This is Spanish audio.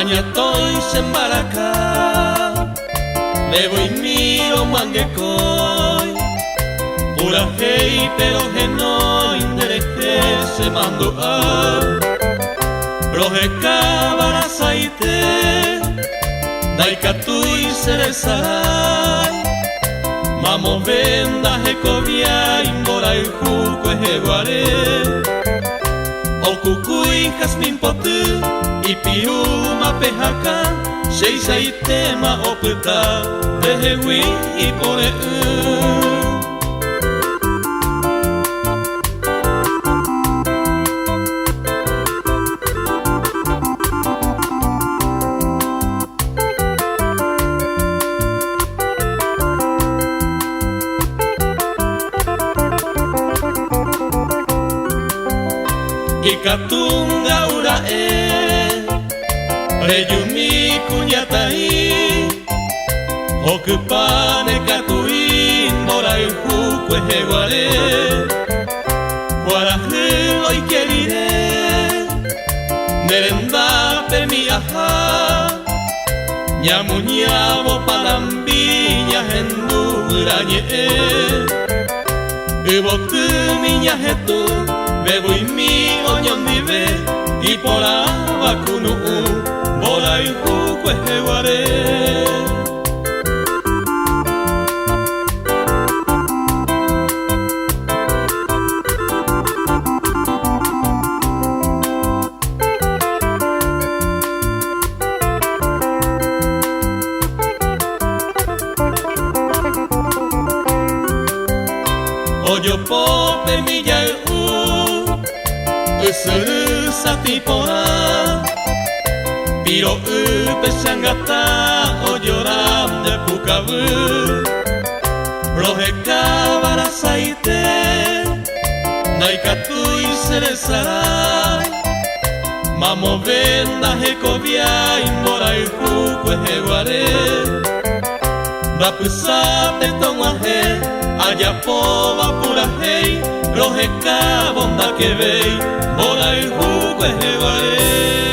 Mañatoy sembaraka Debo y miro manguecoy Pura hey pero genoi Ndereje se mando a Roje cabara saite Daikatui seresarai Mamo venda hekovia Imbora el juco ejeguare Okukui jasmin potu Ipiuma pehaka Sheisha itema oputa Dehewi ipore Ikatunga ura Reyumi kunyatai Okupane katui Mora el juco ejeguare Guaraje hoy querire Merenda permiaja Ñamuñabo palambiña Hendurañe Ubotu miñajetu Bebo y mi oñón vive y por abacunu bola y juco ejeguare. Oyo pope milla Usuru satipora Piro upe shangata Oyoram de pukabu Roje kabara saite Daikatui seresarai Mamo venda hekovia Imbora el juco ejeguare Rapusate tomaje Ayapoba pura hey Roje kabonda que vei Mora el jugo ejeguare